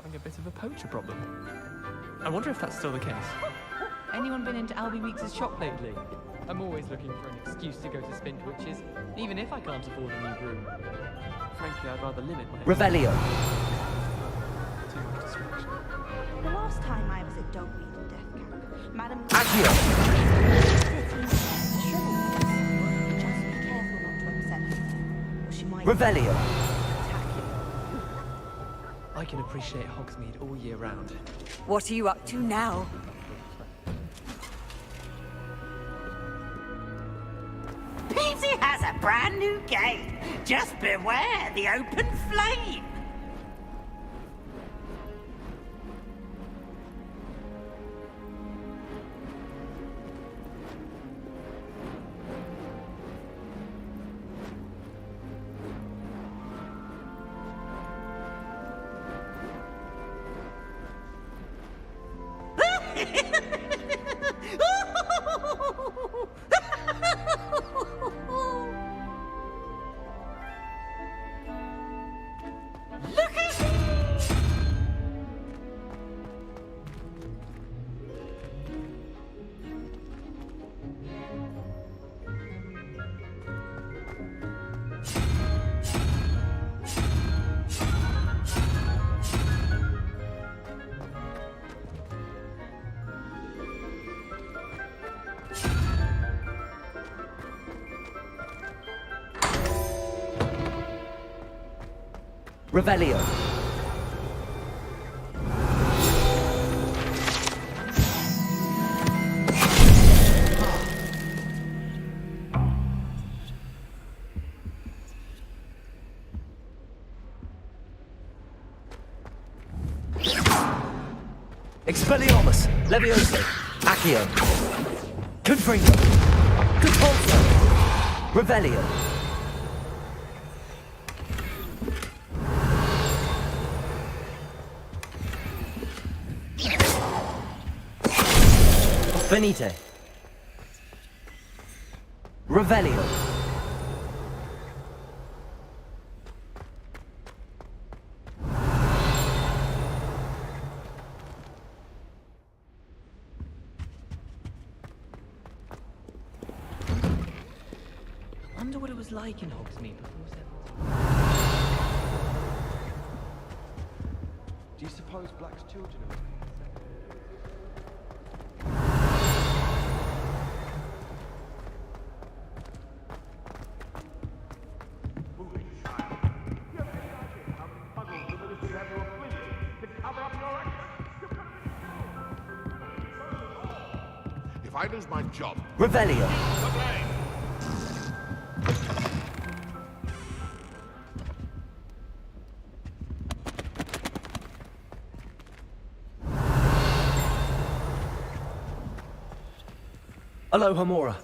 having a bit of a poacher problem. I wonder if that's still the case. Anyone been into Albie Weeks' shop lately? I'm always looking for an excuse to go to Spintwitch's, even if I can't afford a new broom. Frankly, I'd rather limit my... Revelio. Too much distraction. The last time I was at Dogweed and Death Camp, Madam... Accio. Just be careful not to upset her, or she might... Revelio. attack you. I can appreciate Hogsmeade all year round. What are you up to now? Peasy has a brand new game. Just beware the open flame. Revelio. Expelliarmus. Levioso. Accio. Confringo. Conpulso. Revelio. Venite. Revelio. I wonder what it was like in Hogsmeade before Seven. Do you suppose Black's children are... If I lose my job... Revelio. Aloha Mora.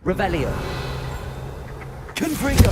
Revelio. Confringo.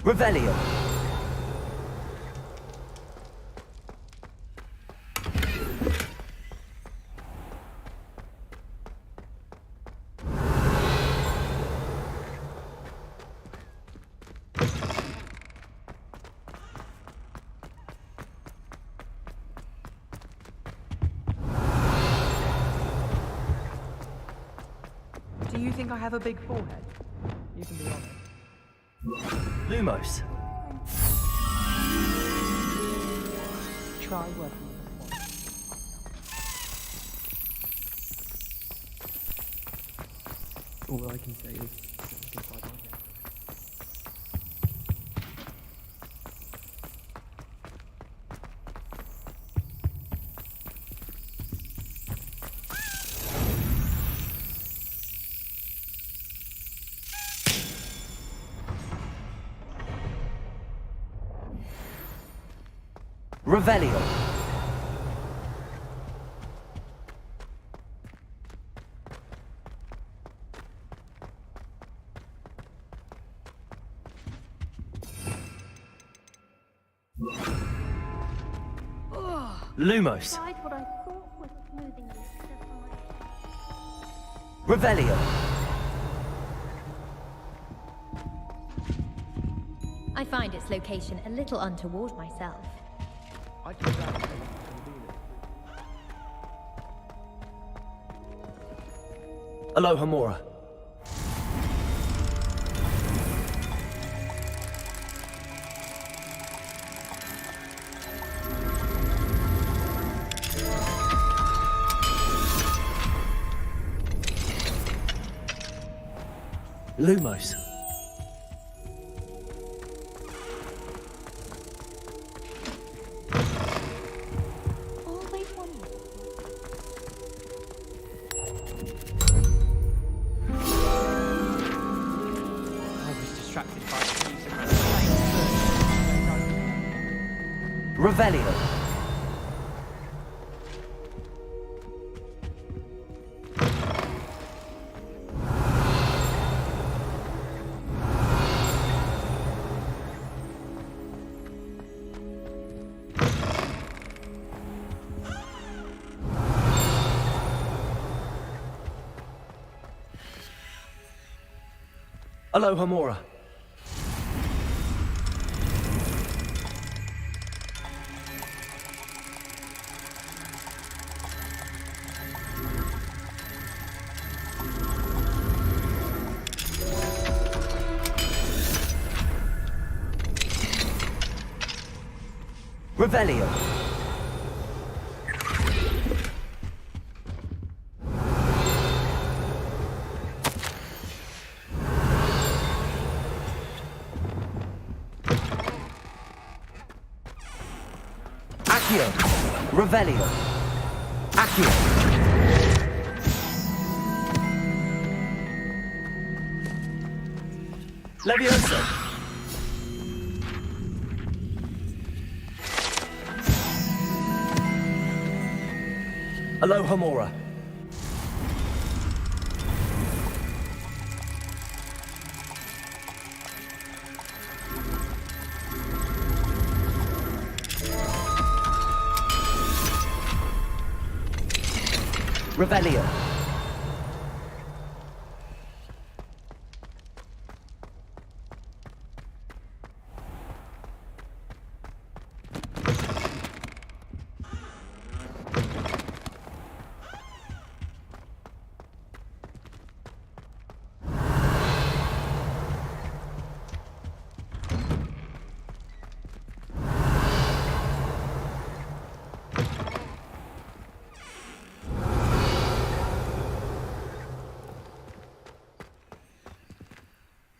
Revelio. Do you think I have a big forehead? You can be honest. Lumos. Try working with a font. All I can say is look inside my head. Revelio. Lumos. Tried what I thought was smoothing the exercise. Revelio. I find its location a little untoward myself. I think that's convenient. Alohomora. Lumos. Always wondered. I was distracted by the trees around the Revelio. Alohomora. Revelio. Accio. Revelio. Accio. Levioso. Alohomora. Revelio.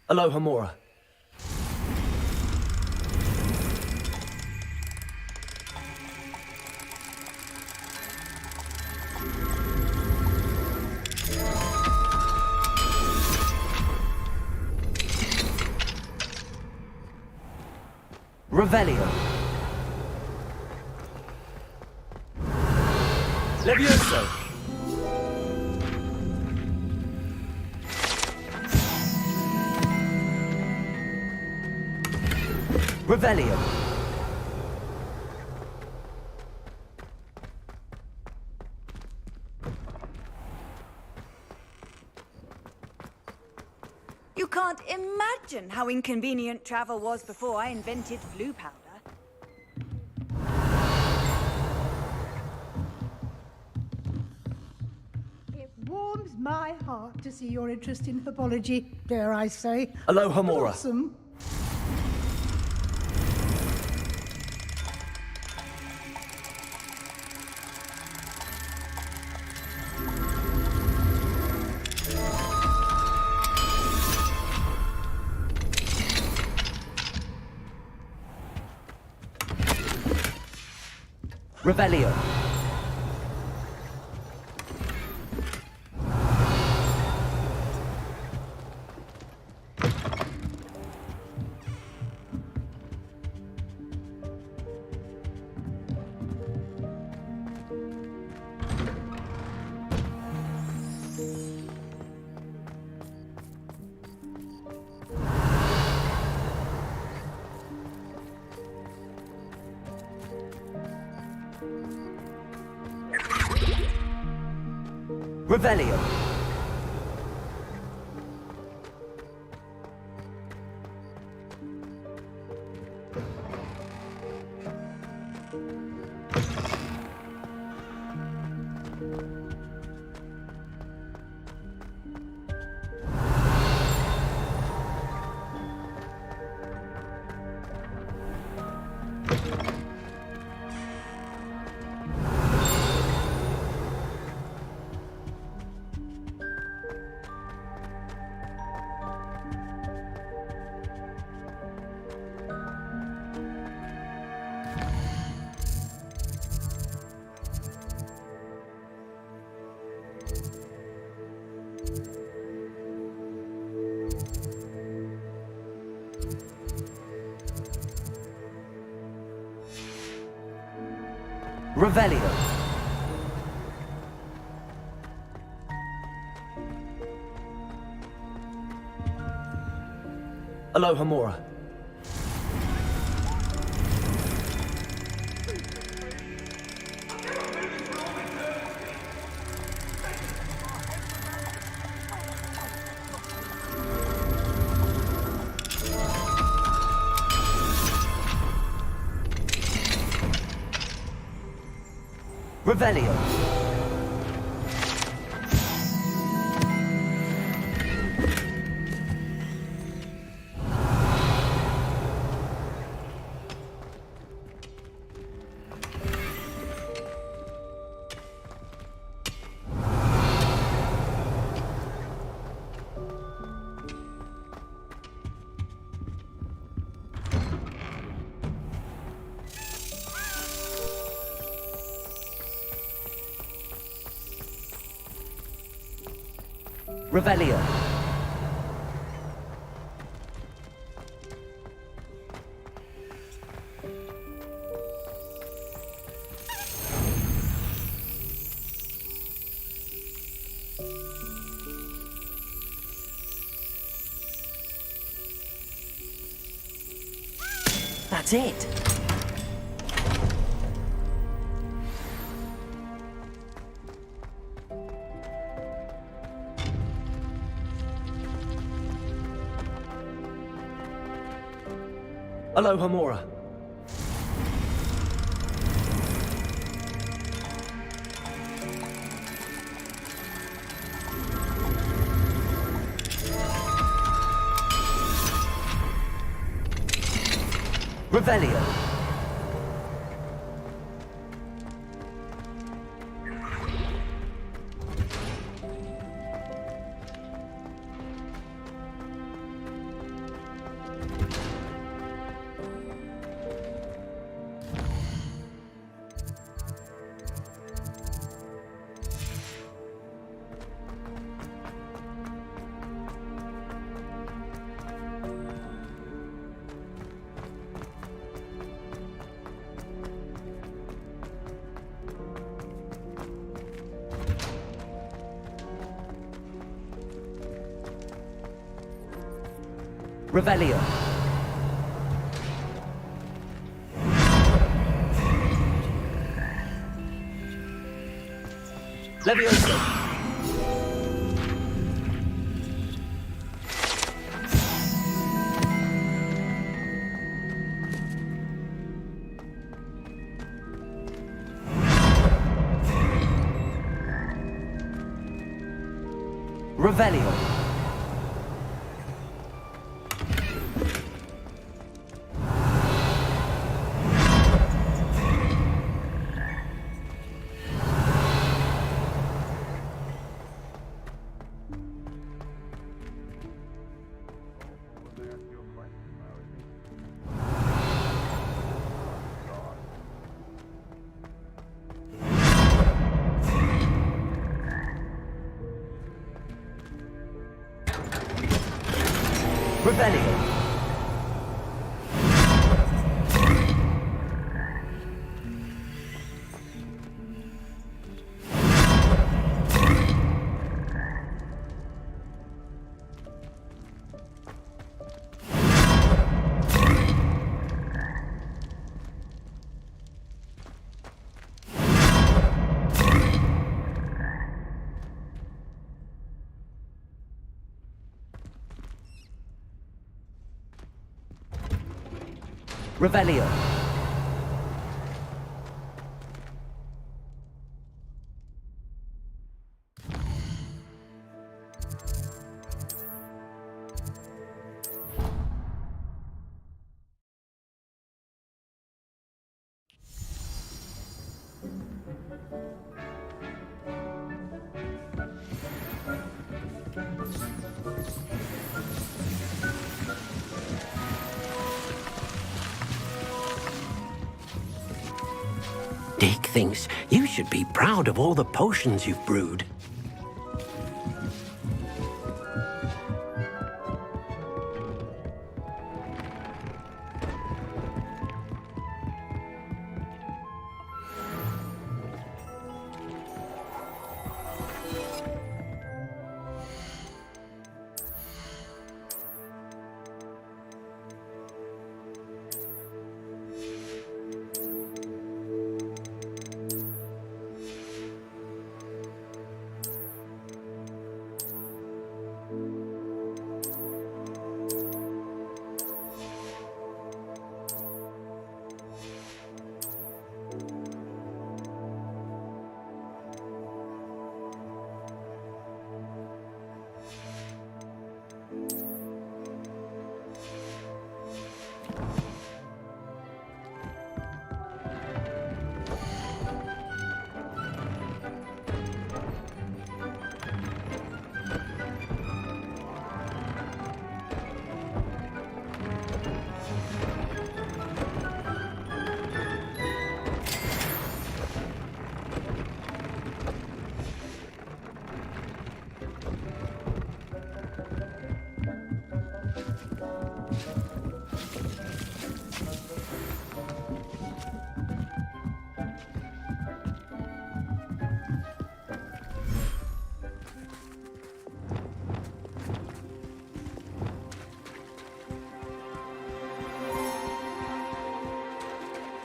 Alohomora. Revelio. Levioso. Revelio. You can't imagine how inconvenient travel was before I invented flu powder. It warms my heart to see your interest in herbology, dare I say. Aloha Mora. Blossom. Revelio. Revelio. Revelio. Aloha Mora. Revelio. Revelio. That's it. Aloha Mora. Revelio. Revelio. Levioso. Revelio. Revelio. Revelio. Dick thinks you should be proud of all the potions you've brewed.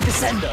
Descendo.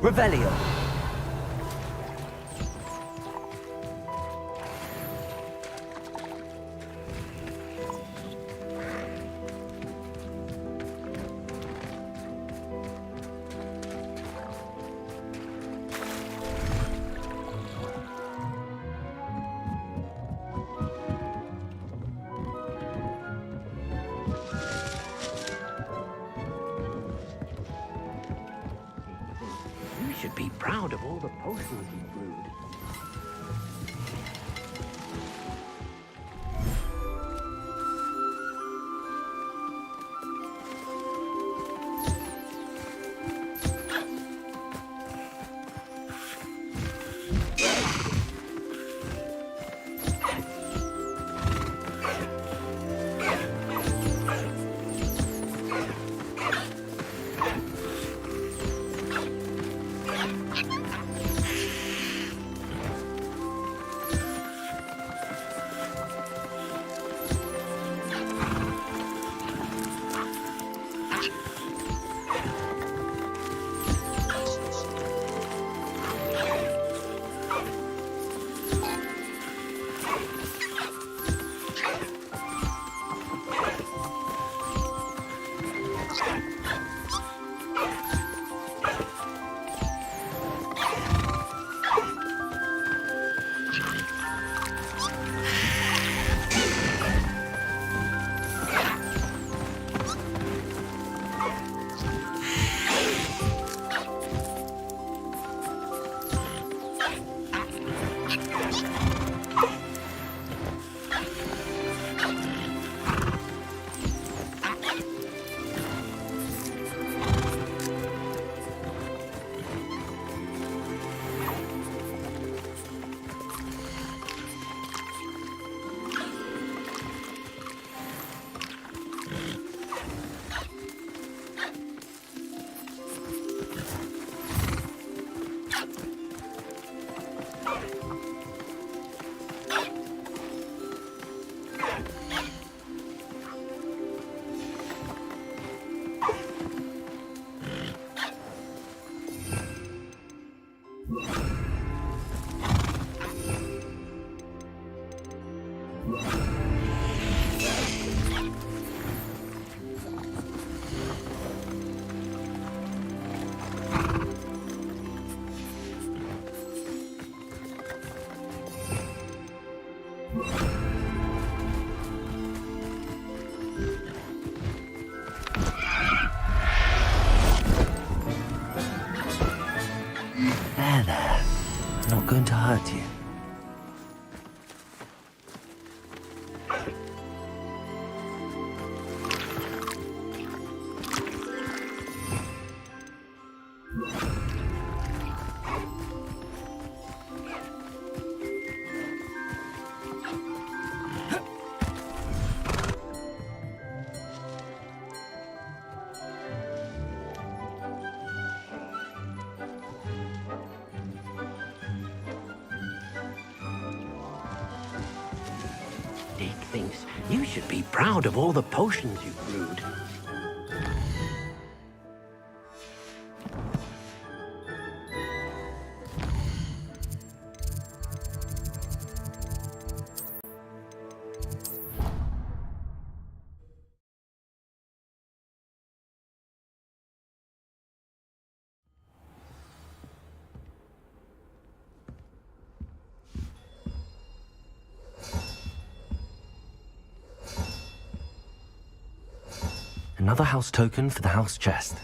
Revelio. You should be proud of all the potions you've brewed. There. I'm not going to hurt you. Dick thinks you should be proud of all the potions you've brewed. Another house token for the house chest.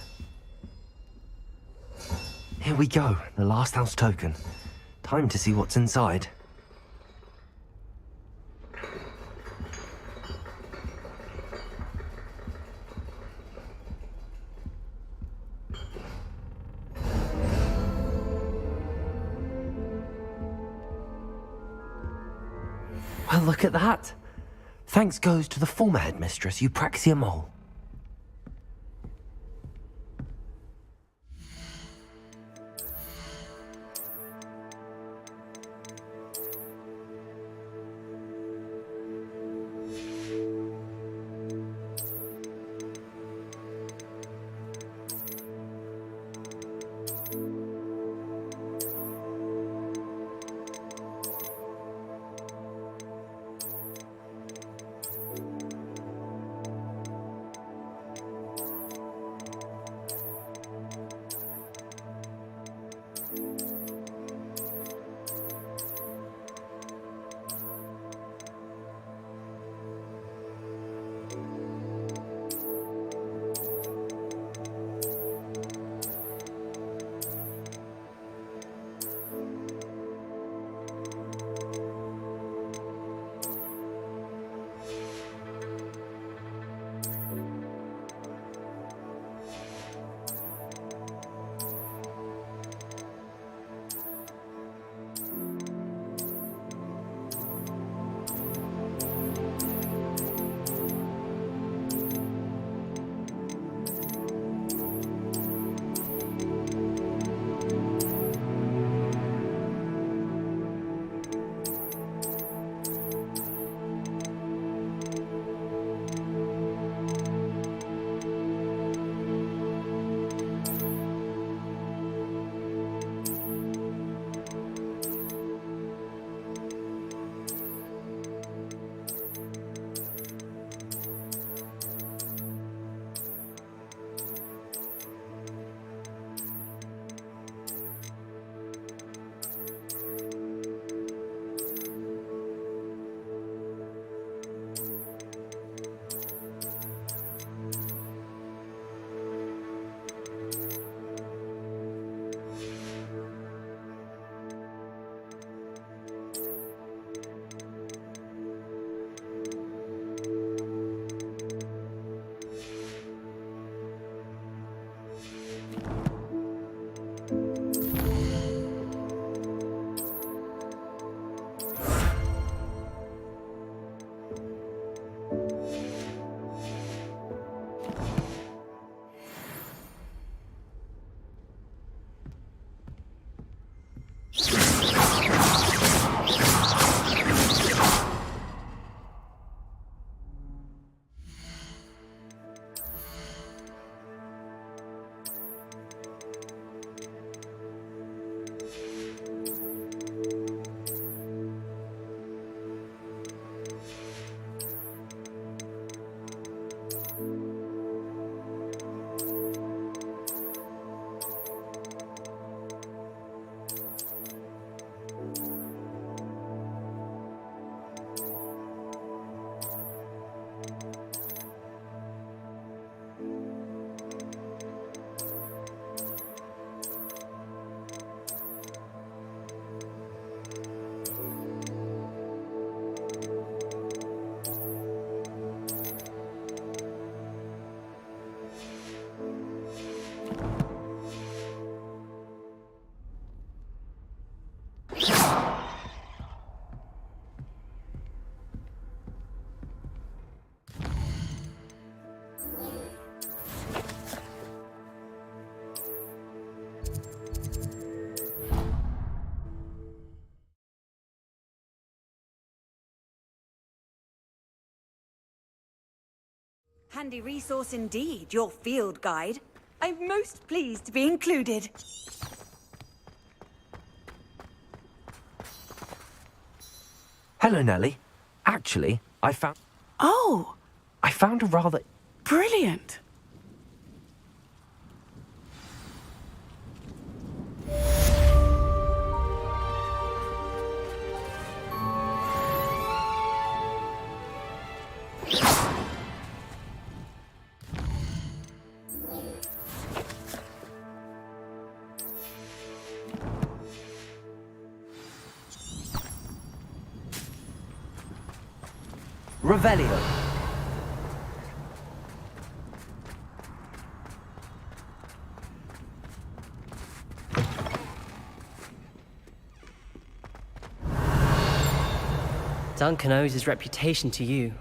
Here we go, the last house token. Time to see what's inside. Well, look at that. Thanks goes to the former headmistress, Eupraxia Mole. Handy resource indeed, your field guide. I'm most pleased to be included. Hello, Nellie. Actually, Oh, I found a rather... brilliant. Revelio. Duncan owes his reputation to you.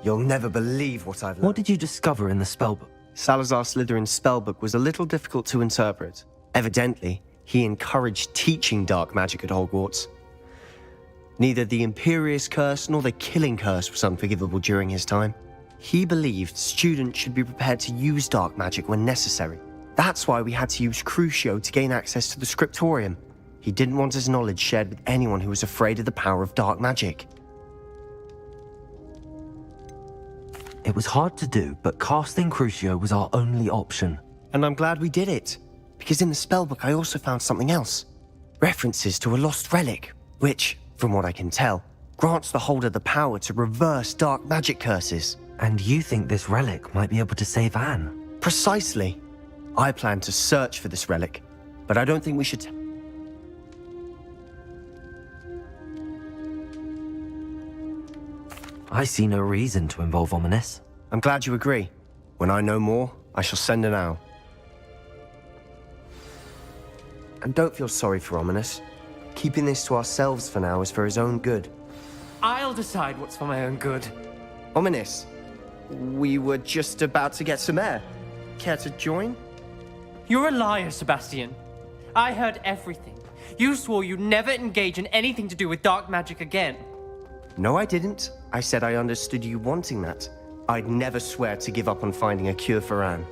You'll never believe what I've learned. What did you discover in the spellbook? Salazar Slytherin's spellbook was a little difficult to interpret. Evidently, he encouraged teaching dark magic at Hogwarts. Neither the Imperious Curse nor the Killing Curse was unforgivable during his time. He believed students should be prepared to use dark magic when necessary. That's why we had to use Crucio to gain access to the Scriptorium. He didn't want his knowledge shared with anyone who was afraid of the power of dark magic. It was hard to do, but casting Crucio was our only option. And I'm glad we did it, because in the spellbook I also found something else. References to a lost relic, which, from what I can tell, grants the holder the power to reverse dark magic curses. And you think this relic might be able to save Anne? Precisely. I plan to search for this relic, but I don't think we should... I see no reason to involve Ominous. I'm glad you agree. When I know more, I shall send an owl. And don't feel sorry for Ominous. Keeping this to ourselves for now is for his own good. I'll decide what's for my own good. Ominous, we were just about to get some air. Care to join? You're a liar, Sebastian. I heard everything. You swore you'd never engage in anything to do with dark magic again. No, I didn't. I said I understood you wanting that. I'd never swear to give up on finding a cure for Anne.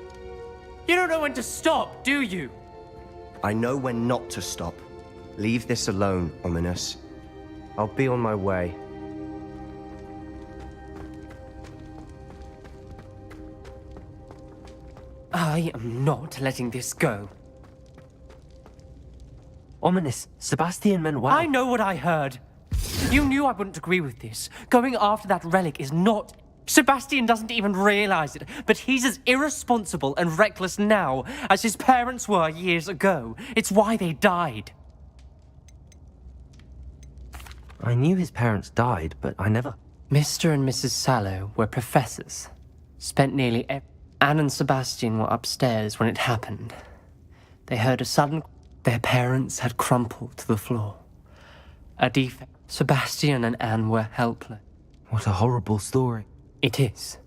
You don't know when to stop, do you? I know when not to stop. Leave this alone, Ominous. I'll be on my way. I am not letting this go. Ominous, Sebastian meant well. I know what I heard. You knew I wouldn't agree with this. Going after that relic is not... Sebastian doesn't even realize it, but he's as irresponsible and reckless now as his parents were years ago. It's why they died. I knew his parents died, but I never... Mr. and Mrs. Sallow were professors. Spent nearly Anne and Sebastian were upstairs when it happened. They heard a sudden... Their parents had crumpled to the floor. A defect. Sebastian and Anne were helpless. What a horrible story. It is.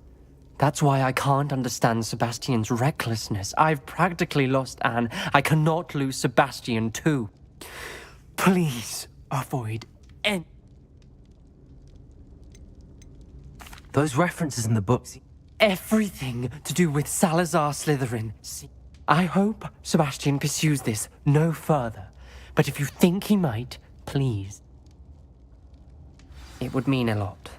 That's why I can't understand Sebastian's recklessness. I've practically lost Anne. I cannot lose Sebastian too. Please avoid any... Those references in the books... Everything to do with Salazar Slytherin. I hope Sebastian pursues this no further. But if you think he might, please. It would mean a lot.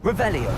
Revelio.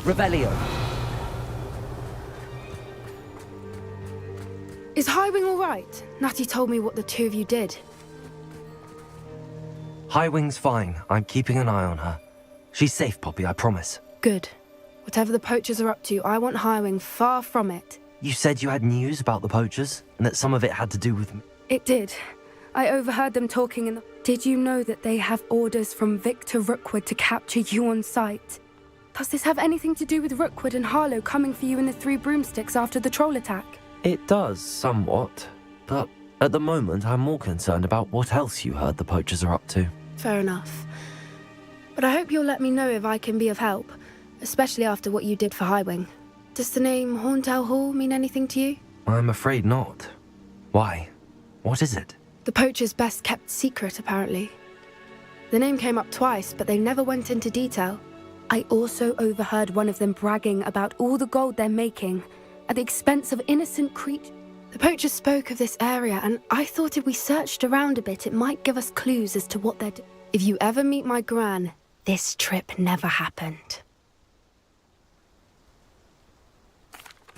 Revelio. Is Highwing all right? Natty told me what the two of you did. Highwing's fine. I'm keeping an eye on her. She's safe, Poppy, I promise. Good. Whatever the poachers are up to, I want Highwing far from it. You said you had news about the poachers, and that some of it had to do with me. It did. I overheard them talking in the... Did you know that they have orders from Victor Rookwood to capture you on sight? Does this have anything to do with Rookwood and Harlow coming for you in the Three Broomsticks after the troll attack? It does, somewhat. But at the moment, I'm more concerned about what else you heard the poachers are up to. Fair enough. But I hope you'll let me know if I can be of help, especially after what you did for Highwing. Does the name Horntail Hall mean anything to you? I'm afraid not. Why? What is it? The poachers' best kept secret, apparently. The name came up twice, but they never went into detail. I also overheard one of them bragging about all the gold they're making at the expense of innocent creatures. The poachers spoke of this area, and I thought if we searched around a bit, it might give us clues as to what they're doing. If you ever meet my gran, this trip never happened.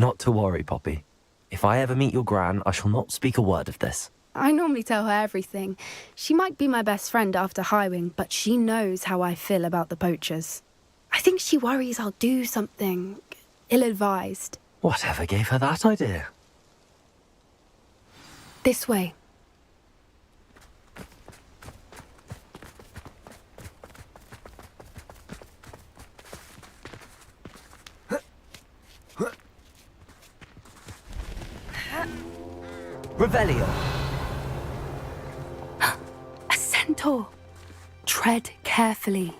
Not to worry, Poppy. If I ever meet your gran, I shall not speak a word of this. I normally tell her everything. She might be my best friend after Highwing, but she knows how I feel about the poachers. I think she worries I'll do something ill-advised. Whatever gave her that idea? This way. Revelio. A centaur. Tread carefully.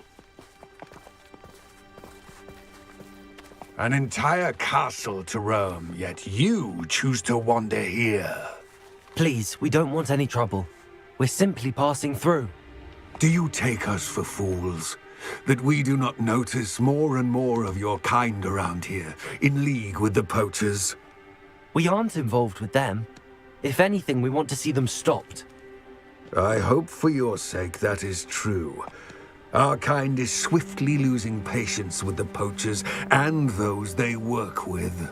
An entire castle to roam, yet you choose to wander here. Please, we don't want any trouble. We're simply passing through. Do you take us for fools? That we do not notice more and more of your kind around here, in league with the poachers? We aren't involved with them. If anything, we want to see them stopped. I hope for your sake that is true. Our kind is swiftly losing patience with the poachers and those they work with.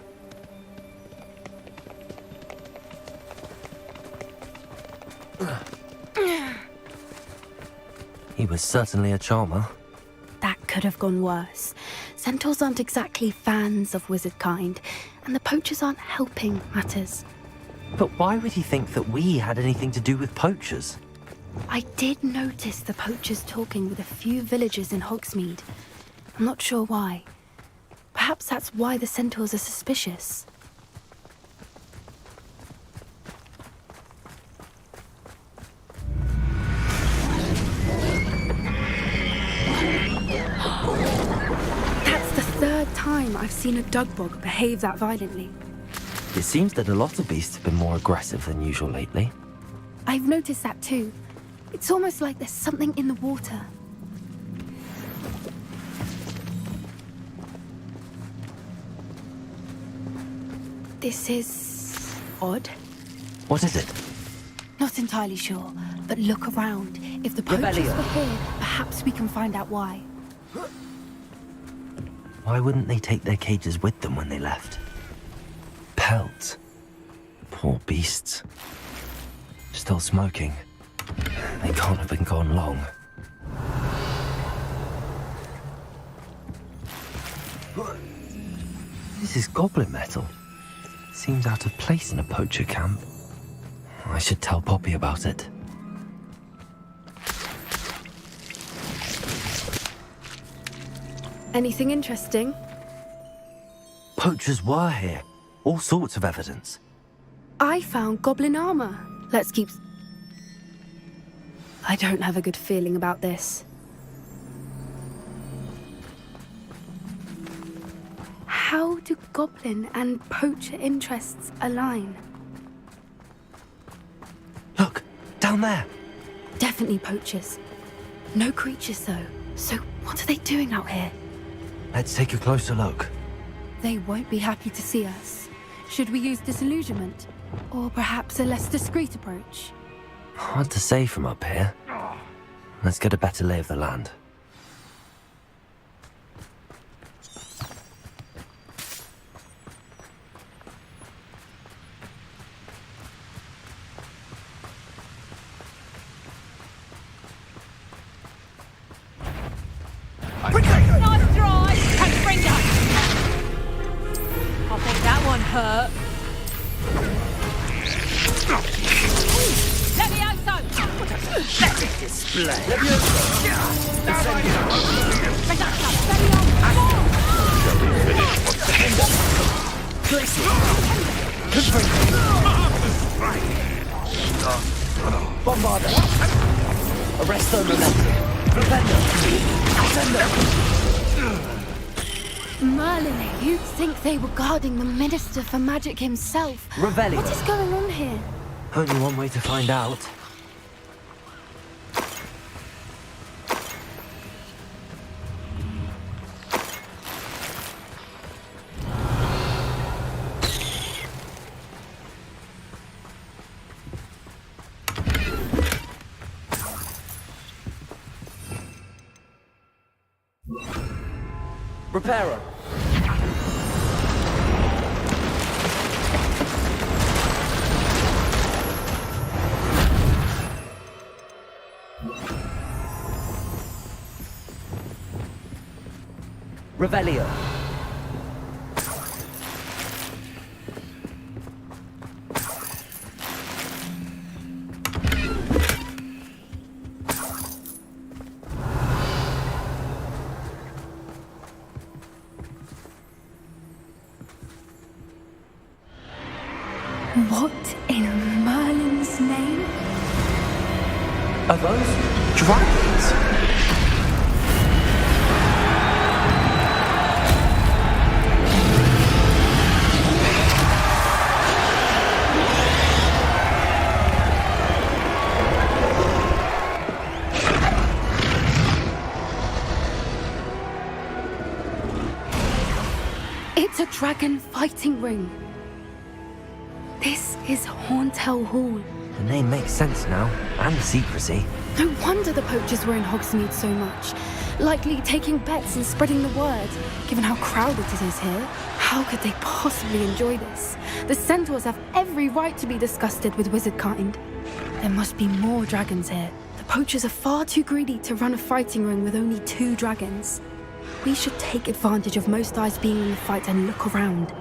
He was certainly a charmer. That could have gone worse. Centaurs aren't exactly fans of wizard kind, and the poachers aren't helping matters. But why would he think that we had anything to do with poachers? I did notice the poachers talking with a few villagers in Hogsmeade. I'm not sure why. Perhaps that's why the centaurs are suspicious. That's the third time I've seen a dugbog behave that violently. It seems that a lot of beasts have been more aggressive than usual lately. I've noticed that too. It's almost like there's something in the water. This is odd. What is it? Not entirely sure, but look around. If the poachers were here, perhaps we can find out why. Why wouldn't they take their cages with them when they left? Pelts. Poor beasts. Still smoking. They can't have been gone long. is this goblin metal? Seems out of place in a poacher camp. I should tell Poppy about it. Anything interesting? Poachers were here. All sorts of evidence. I found goblin armor. Let's keep... I don't have a good feeling about this. How do goblin and poacher interests align? Look, down there. Definitely poachers. No creatures though. So what are they doing out here? Let's take a closer look. They won't be happy to see us. Should we use disillusionment? Or perhaps a less discreet approach? Hard to say from up here. Let's get a better lay of the land. Nice try! Hey, bring it! I think that one hurt. Let me out, son! Let it display. Bombarder! Arresto momentum! Merlin, you'd think they were guarding the Minister for Magic himself. Revelio. What is going on here? Only one way to find out. Repairer. Revelio. What in Merlin's name? Are those dragons? It's a dragon fighting ring. This is Horntail Hall. The name makes sense now, and the secrecy. No wonder the poachers were in Hogsmeade so much. Likely taking bets and spreading the word, given how crowded it is here. How could they possibly enjoy this? The centaurs have every right to be disgusted with wizard kind. There must be more dragons here. The poachers are far too greedy to run a fighting ring with only 2 dragons. We should take advantage of most eyes being in the fight and look around.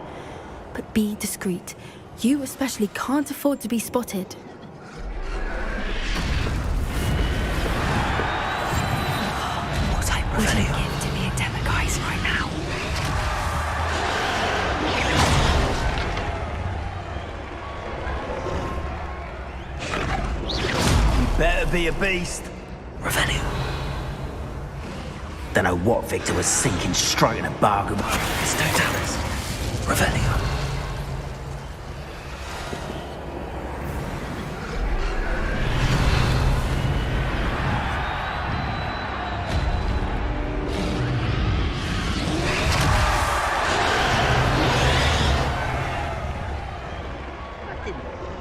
But be discreet. You especially can't afford to be spotted. What I Would you give to be a demiguise right now? You better be a beast. Revelio. Don't know what Victor was thinking, striking a bargain. It's Totalis. Revelio.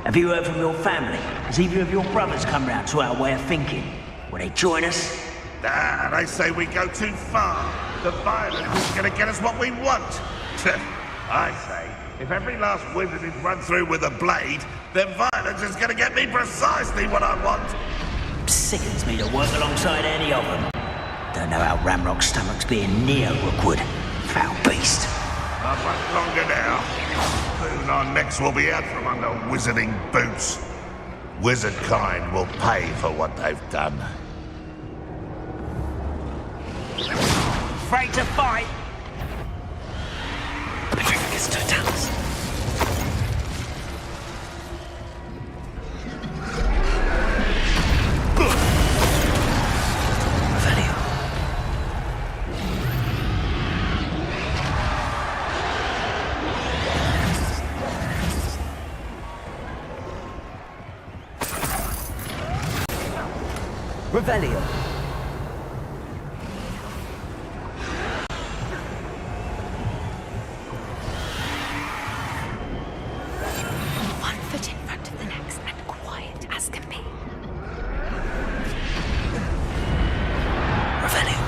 Have you heard from your family? Has either of your brothers come round to our way of thinking? Will they join us? Nah, they say we go too far. The violence is going to get us what we want. I say, if every last wizard is run through with a blade, then violence is going to get me precisely what I want. Sickens me to work alongside any of them. Don't know how Ramrock's stomach's being near Rookwood. Foul beast. Not much longer now. Soon our necks will be out from under wizarding boots. Wizard kind will pay for what they've done. Afraid to fight? It's Totalis. Revelio. One foot in front of the next and quiet as can be. Revelio.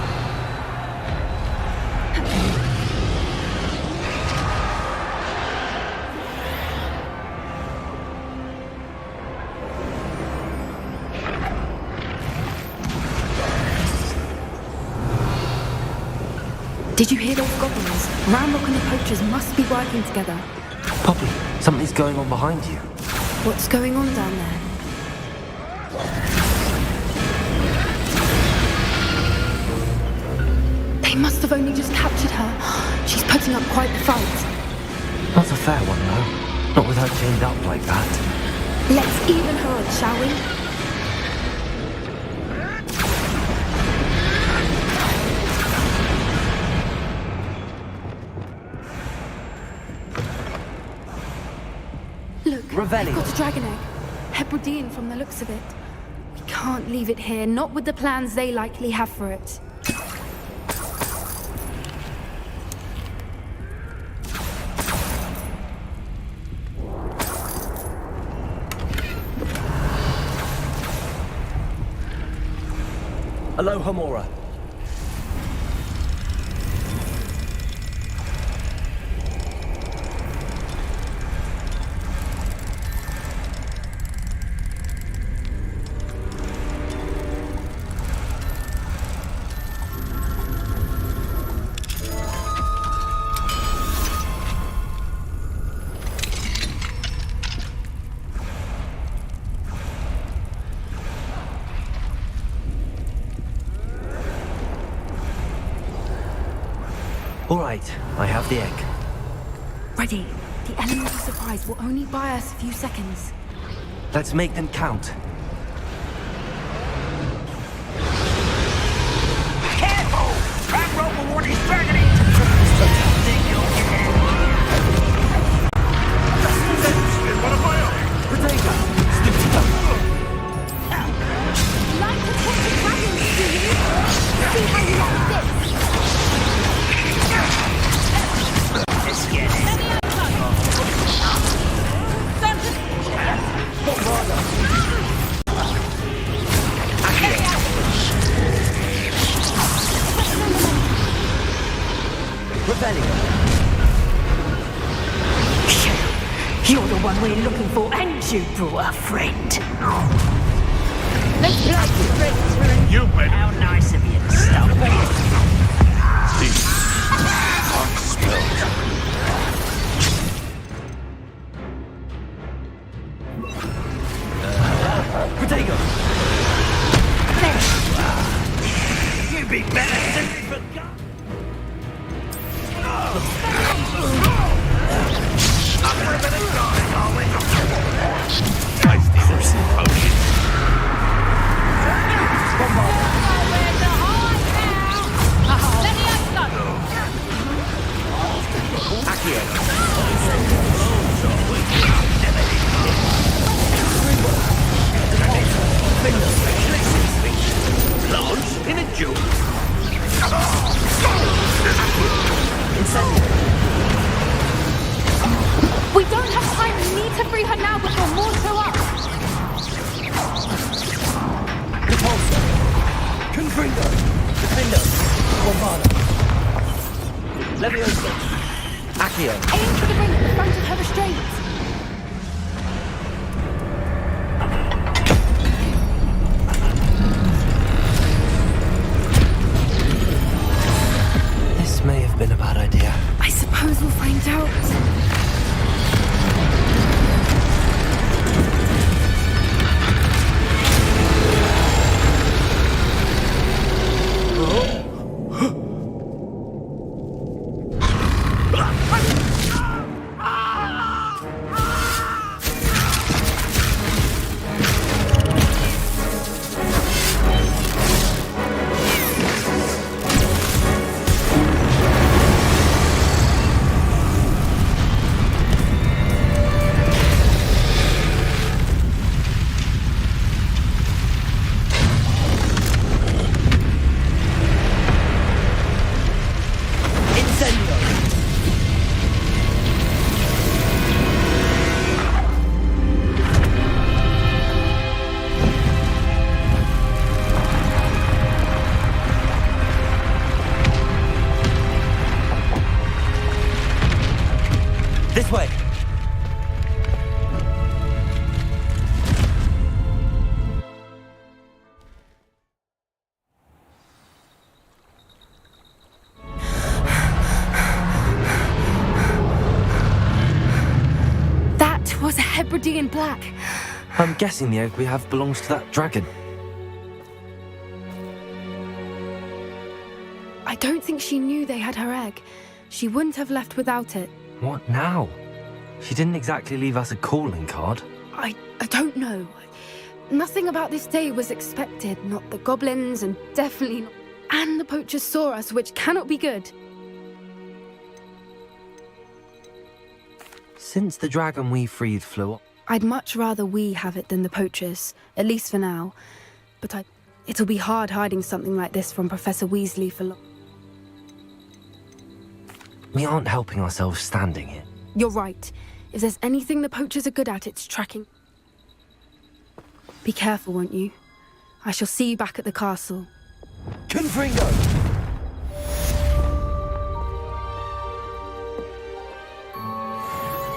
Did you hear those goblins? Ramrock and the poachers must be working together. Poppy, something's going on behind you. What's going on down there? They must have only just captured her. She's putting up quite the fight. Not a fair one, though. Not with her chained up like that. Let's even her odds, shall we? Look, Revelio. I've got a dragon egg. Hebridean from the looks of it. We can't leave it here, not with the plans they likely have for it. Aloha Mora. All right, I have the egg. Ready. The element of surprise will only buy us a few seconds. Let's make them count. Careful! Ramrock will want his dragon in. Think you'll get it. Like to talk to dragons, do you? See how you like this? Let's get it. You're the one we're looking for, and you brought a friend. Let's play friends, friend. You better. How nice of you to stop. Protego! You'd be better suited for in a joke. We don't have time. We need to free her now before more show up. Confringo! Defendo! Bombarda! Levioso! Accio! Aim for the ring at the front of her restraints. This may have been a bad idea. I suppose we'll find already in black. I'm guessing the egg we have belongs to that dragon. I don't think she knew they had her egg. She wouldn't have left without it. What now? She didn't exactly leave us a calling card. I don't know. Nothing about this day was expected. Not the goblins, and definitely not. And the poachers saw us, which cannot be good. Since the dragon we freed flew up, I'd much rather we have it than the poachers, at least for now. But it'll be hard hiding something like this from Professor Weasley for long. we aren't helping ourselves standing here. You're right. If there's anything the poachers are good at, it's tracking. Be careful, won't you? I shall see you back at the castle. Confringo!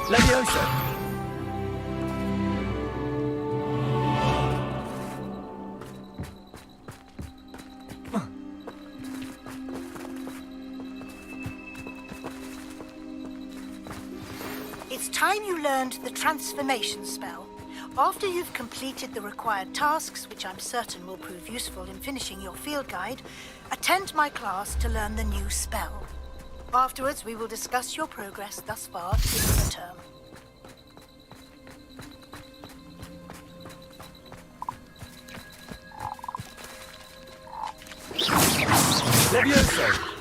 Levioso! It's time you learned the transformation spell. After you've completed the required tasks, which I'm certain will prove useful in finishing your field guide, attend my class to learn the new spell. Afterwards, we will discuss your progress thus far in the term. Levioso!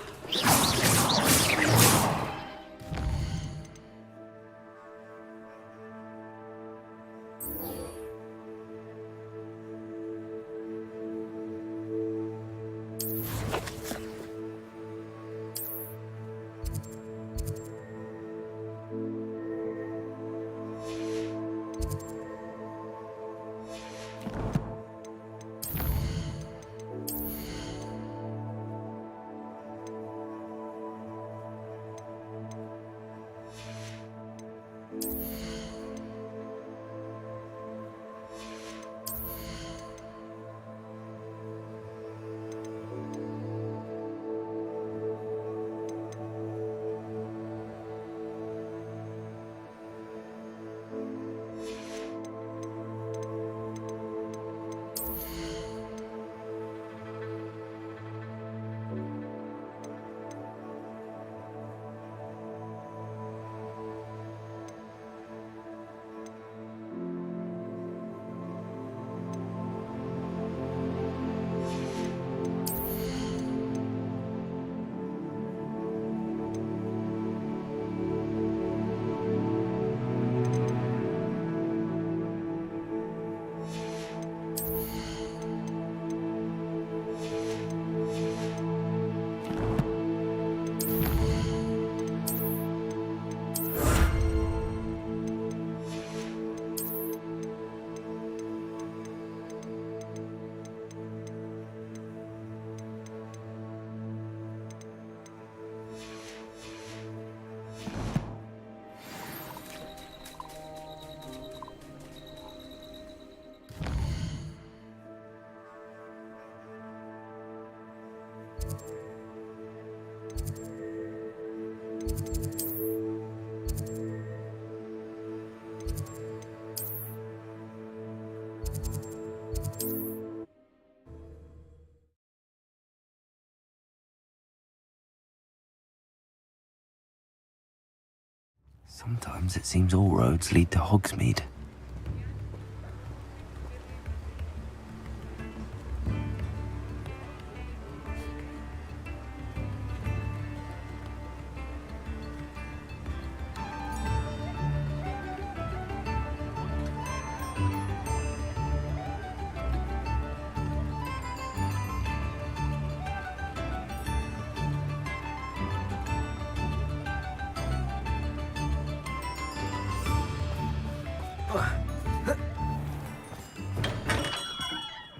Sometimes it seems all roads lead to Hogsmeade.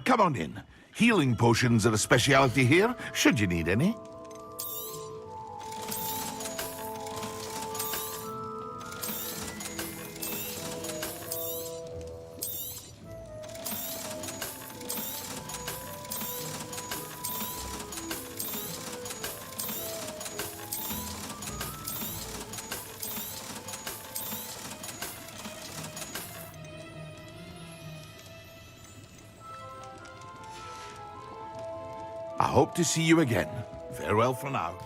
Come on in. Healing potions are a speciality here, should you need any. I hope to see you again. Farewell for now.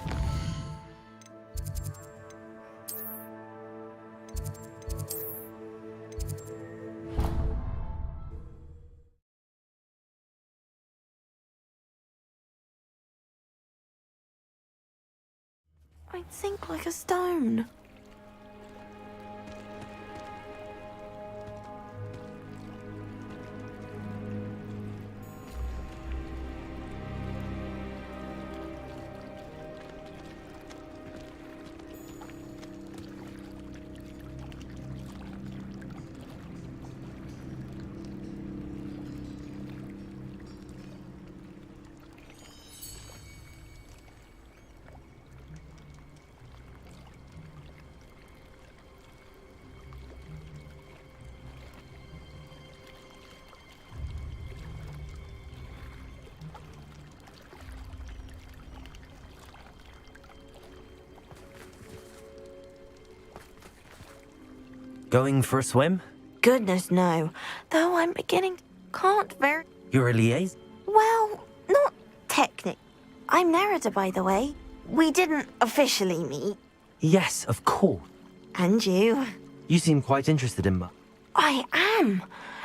I'd sink like a stone. Going for a swim? Goodness, no. Though I'm beginning... Can't very... You're a liaison? Well, not technic. I'm Nerida, by the way. We didn't officially meet. Yes, of course. And you. You seem quite interested in I am.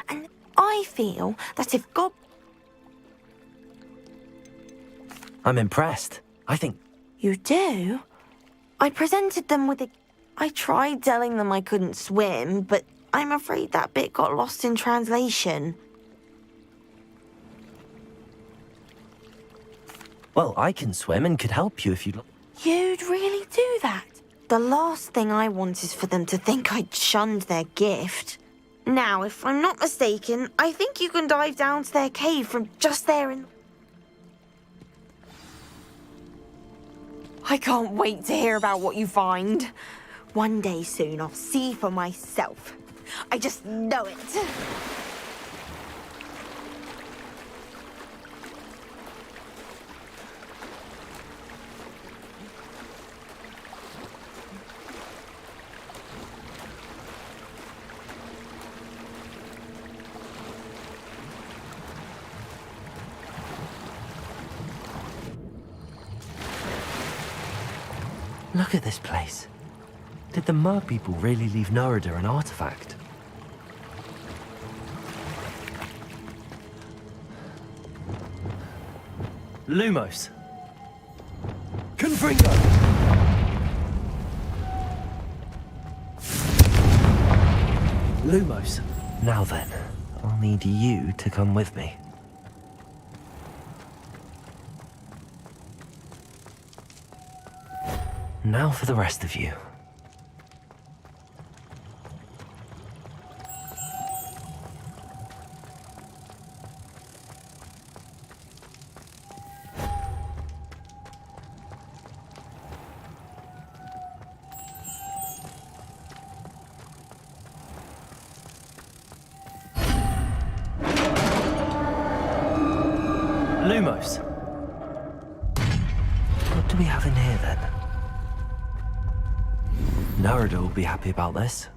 And I feel that if God... I'm impressed. I think... You do? I presented them with a... I tried telling them I couldn't swim, but I'm afraid that bit got lost in translation. Well, I can swim and could help you if you'd like. You'd really do that? The last thing I want is for them to think I'd shunned their gift. Now, if I'm not mistaken, I think you can dive down to their cave from just there in... I can't wait to hear about what you find. One day soon, I'll see for myself. I just know it. Look at this place. Did the Mer people really leave Nerida an artifact? Lumos. Confringo! Lumos. Now then, I'll need you to come with me. Now for the rest of you. Lumos. What do we have in here then? Nerida will be happy about this.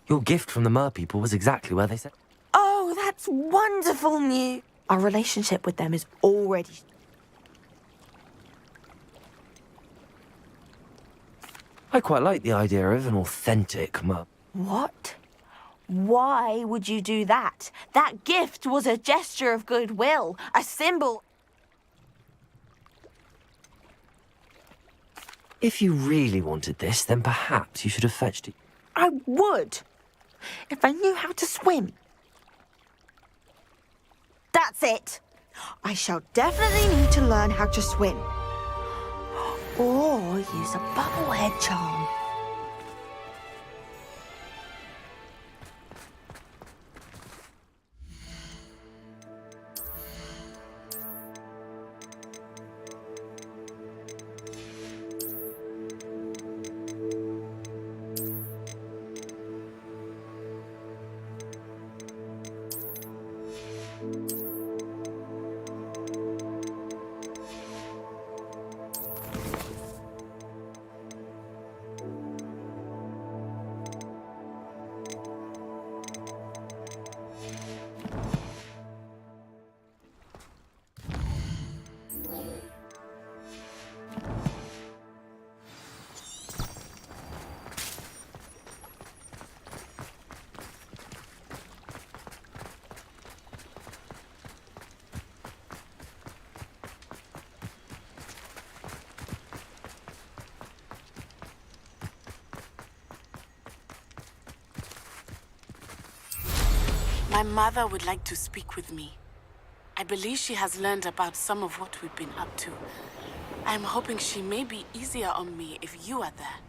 Your gift from the Mer people was exactly where they said. Oh, that's wonderful news. Our relationship with them is already... I quite like the idea of an authentic Mer. What? Why would you do that? That gift was a gesture of goodwill, a symbol... If you really wanted this, then perhaps you should have fetched it. I would, if I knew how to swim. That's it. I shall definitely need to learn how to swim. Or use a bubblehead charm. My mother would like to speak with me. I believe she has learned about some of what we've been up to. I'm hoping she may be easier on me if you are there.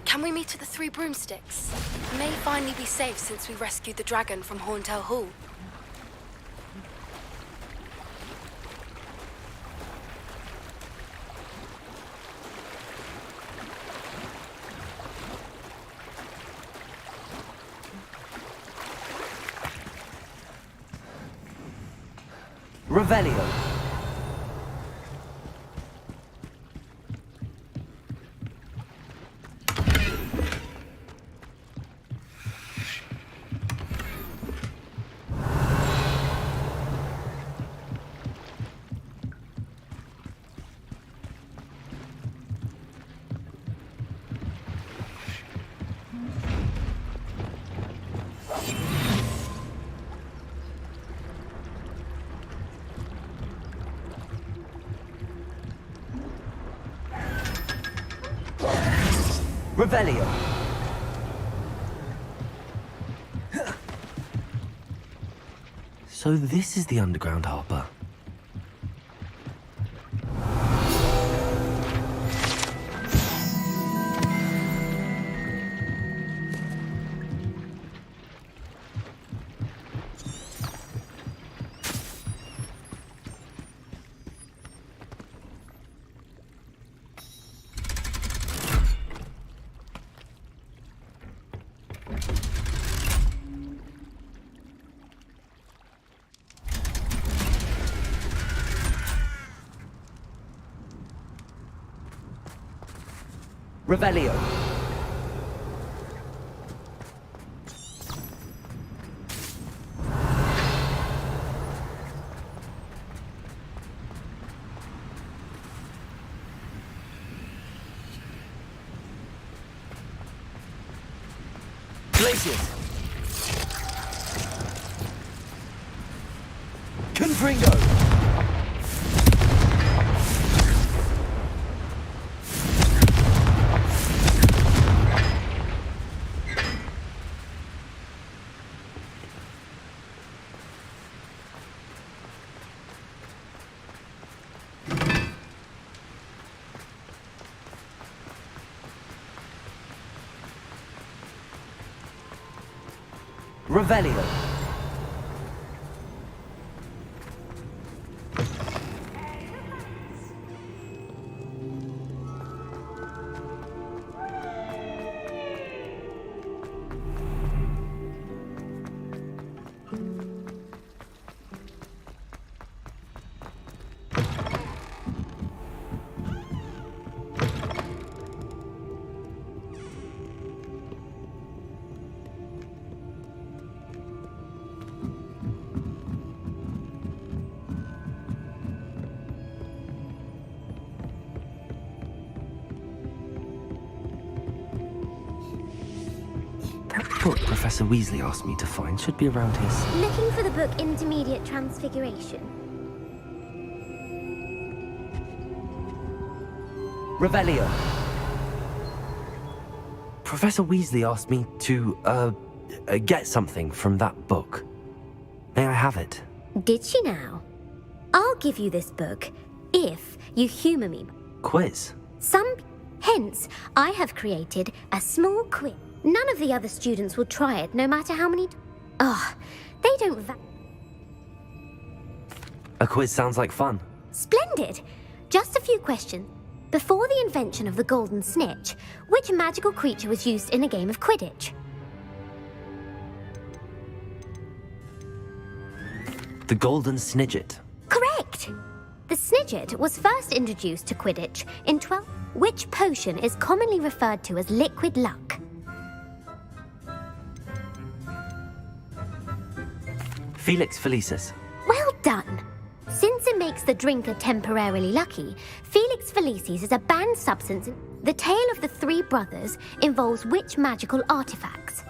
Can we meet at the Three Broomsticks? It may finally be safe since we rescued the dragon from Horntail Hall. Revelio. Revelio. So this is the underground harbor. Revelio. Glacius. Confringo. Revelio. That book Professor Weasley asked me to find should be around his... Looking for the book Intermediate Transfiguration. Revelio. Professor Weasley asked me to, get something from that book. May I have it? Did she now? I'll give you this book if you humour me. Quiz? Hence, I have created a small quiz. None of the other students will try it, no matter how many... they don't A quiz sounds like fun. Splendid! Just a few questions. Before the invention of the golden snitch, which magical creature was used in a game of Quidditch? The Golden Snidget. Correct! The Snidget was first introduced to Quidditch in Which potion is commonly referred to as liquid luck? Felix Felicis. Well done! Since it makes the drinker temporarily lucky, Felix Felicis is a banned substance. The tale of the three brothers involves which magical artifacts?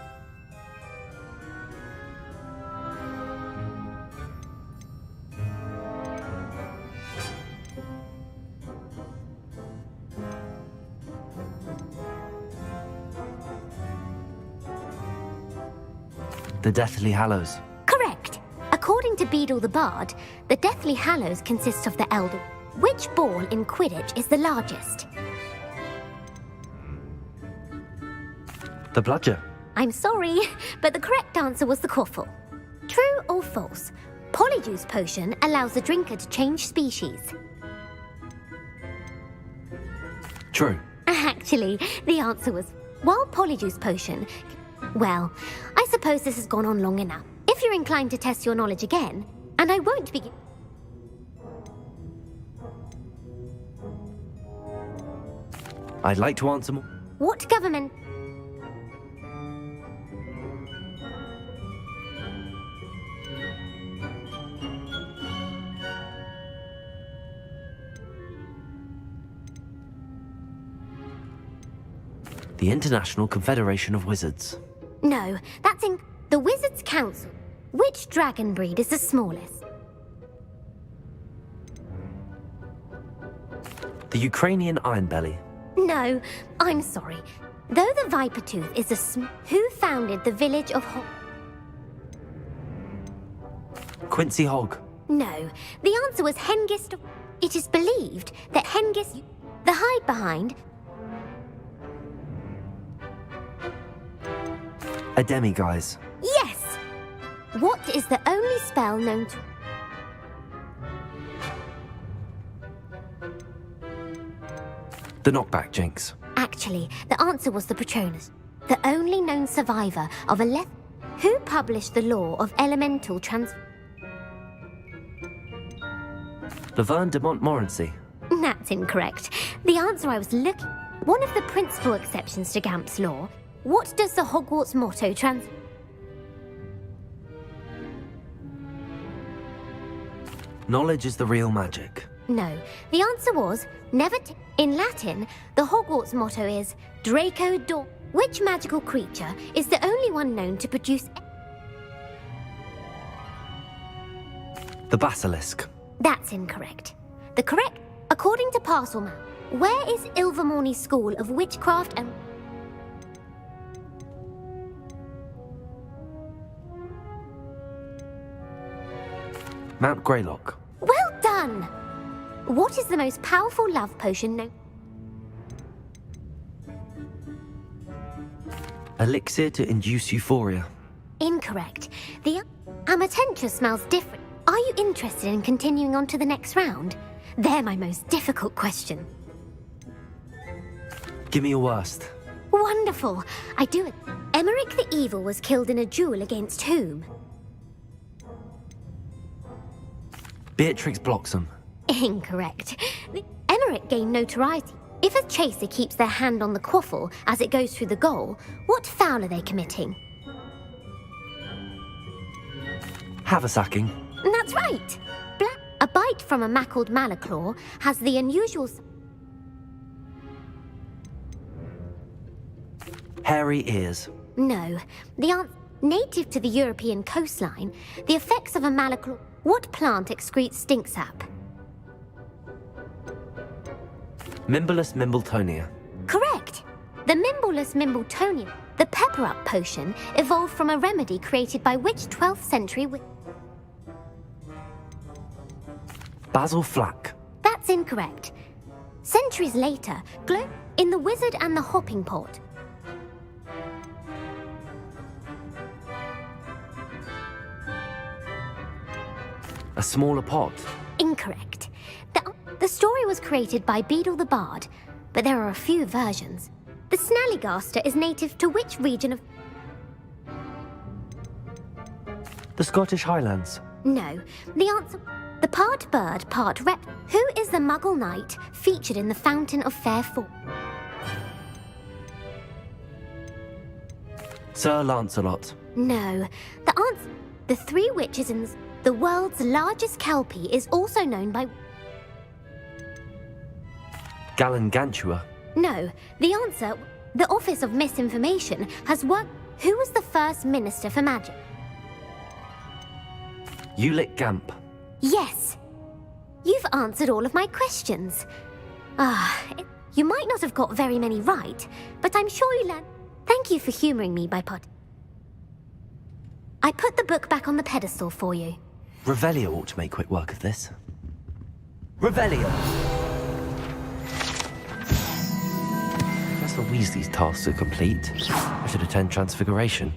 The Deathly Hallows. Correct. According to Beadle the Bard, the Deathly Hallows consists of the Elder. Which ball in Quidditch is the largest? The Bludger. I'm sorry, but the correct answer was the Quaffle. True or false? Polyjuice potion allows the drinker to change species. True. Actually, the answer was, while Polyjuice potion... Well, I suppose this has gone on long enough. If you're inclined to test your knowledge again, and I won't be... I'd like to answer more. What government... The International Confederation of Wizards. No, that's in the Wizards' Council. Which dragon breed is the smallest? The Ukrainian Ironbelly. No, I'm sorry. Though the Vipertooth is who founded the village of Quincy Hogg. No, the answer was Hengist. It is believed that Hengist... The hide behind... A demiguise. Yes! What is the only spell known to... The Knockback Jinx. Actually, the answer was the Patronus, the only known survivor of a left... Who published the law of elemental Laverne de Montmorency. That's incorrect. The answer I was looking... One of the principal exceptions to Gamp's law. What does the Hogwarts motto Knowledge is the real magic. No, the answer was never in Latin, the Hogwarts motto is Draco Dor. Which magical creature is the only one known to produce... The Basilisk. That's incorrect. The correct... According to Parselman, where is Ilvermorny School of Witchcraft and... Mount Greylock. Well done! What is the most powerful love potion known? Elixir to induce euphoria. Incorrect. The Amatentia smells different. Are you interested in continuing on to the next round? They're my most difficult question. Give me your worst. Wonderful. I do it. Emmerich the Evil was killed in a duel against whom? Beatrix Bloxham. Incorrect. Emmerich gained notoriety. If a chaser keeps their hand on the quaffle as it goes through the goal, what foul are they committing? Haversacking. That's right. A bite from a mackled malaclaw has the unusual... Hairy ears. No. The answer... Native to the European coastline, the effects of a malaclaw... What plant excretes stink sap? Mimblelus Mimbletonia. Correct. The Mimblelus Mimbletonia, the pepper-up potion, evolved from a remedy created by which 12th century witch? Basil Flack. That's incorrect. Centuries later, in The Wizard and the Hopping Pot. A smaller pot. Incorrect. The story was created by Beadle the Bard, but there are a few versions. The Snallygaster is native to which region of... The Scottish Highlands. No. The answer... The part bird, part rep... Who is the Muggle knight featured in the Fountain of Fair Fall? Sir Lancelot. No. The answer... The Three Witches in... The world's largest kelpie is also known by... Galangantua. No. The answer... The Office of Misinformation has worked... Who was the first Minister for Magic? Ulick Gamp. Yes. You've answered all of my questions. You might not have got very many right, but I'm sure you learned... Thank you for humouring me by I put the book back on the pedestal for you. Revelio ought to make quick work of this. Revelio! Professor Weasley's tasks are complete. I should attend Transfiguration.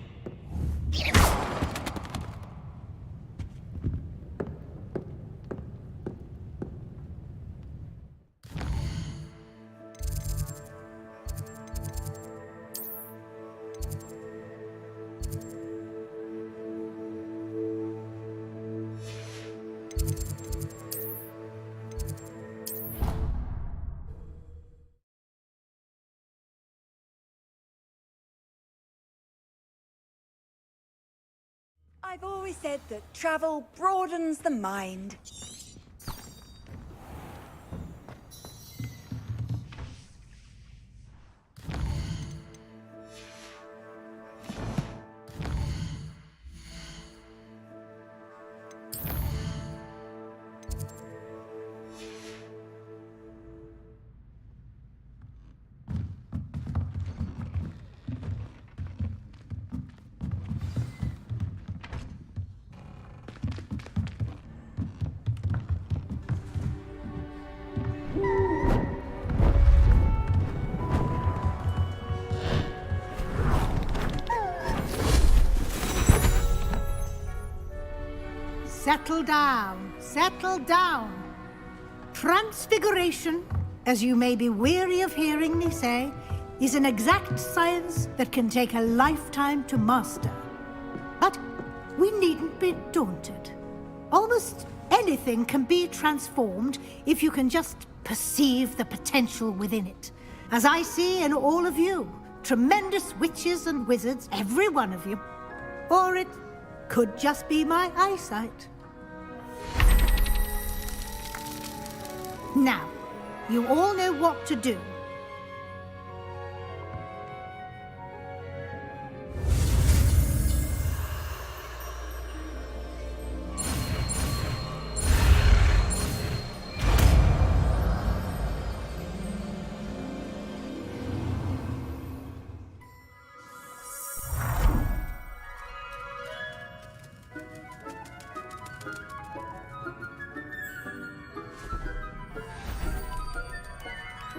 I've always said that travel broadens the mind. Settle down, settle down. Transfiguration, as you may be weary of hearing me say, is an exact science that can take a lifetime to master. But we needn't be daunted. Almost anything can be transformed if you can just perceive the potential within it. As I see in all of you, tremendous witches and wizards, every one of you. Or it could just be my eyesight. Now, you all know what to do.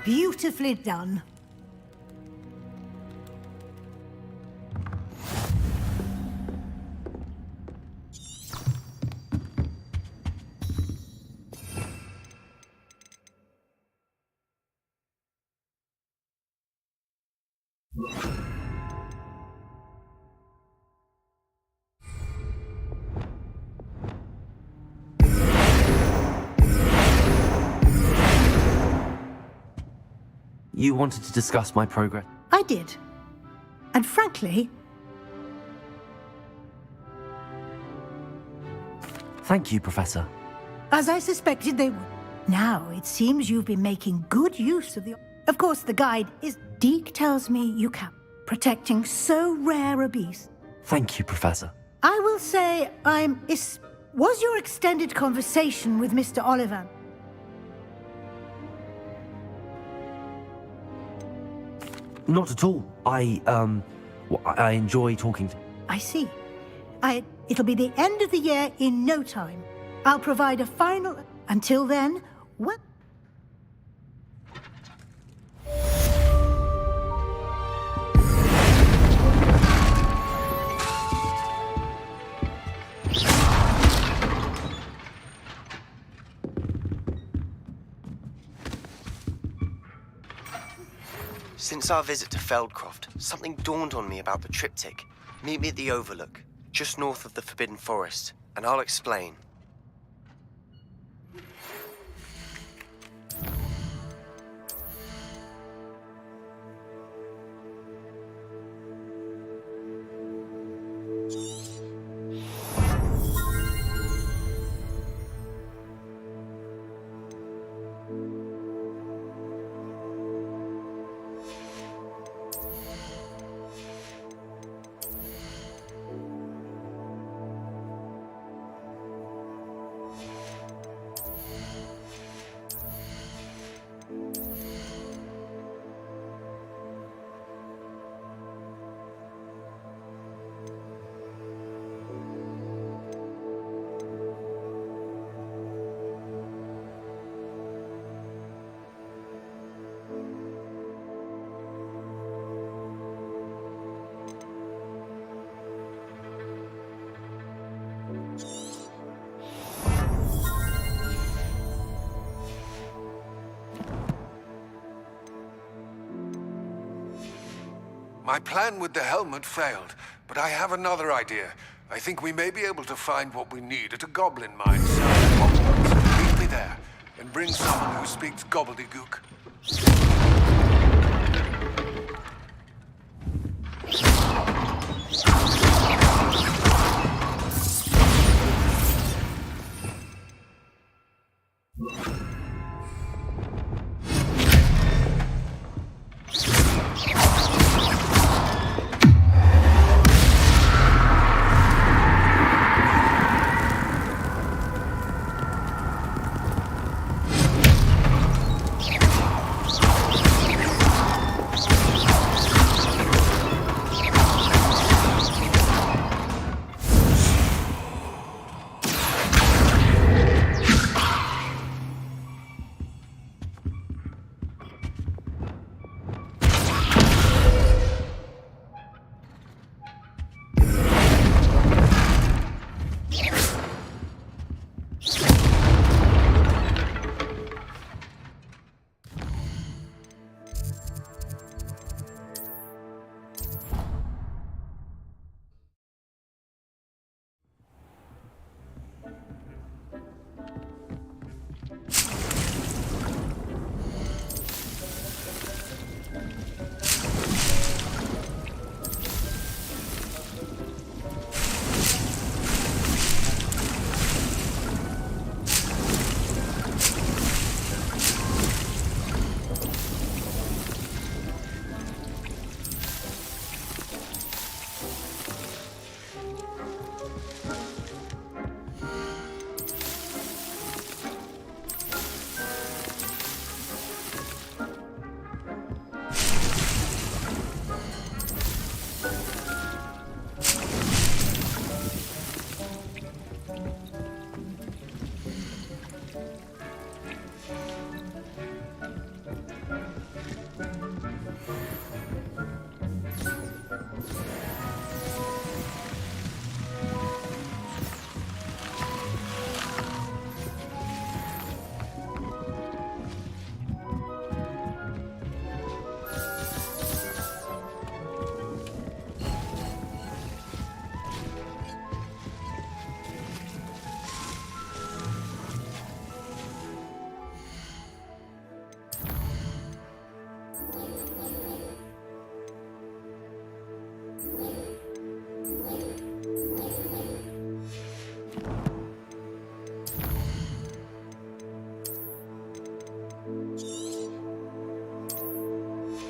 Beautifully done. You wanted to discuss my progress? I did. And frankly... Thank you, Professor. As I suspected they would. Now, it seems you've been making good use of the... Of course, the guide is... Deke tells me you can... Protecting so rare a beast. Thank you, Professor. I will say Was your extended conversation with Mr. Oliver... Not at all. I enjoy talking to... I see. It'll be the end of the year in no time. I'll provide a final... Until then, well... Since our visit to Feldcroft, something dawned on me about the triptych. Meet me at the Overlook, just north of the Forbidden Forest, and I'll explain. My plan with the helmet failed, but I have another idea. I think we may be able to find what we need at a goblin mine south of Hogwarts. Meet me there, and bring someone who speaks gobbledygook.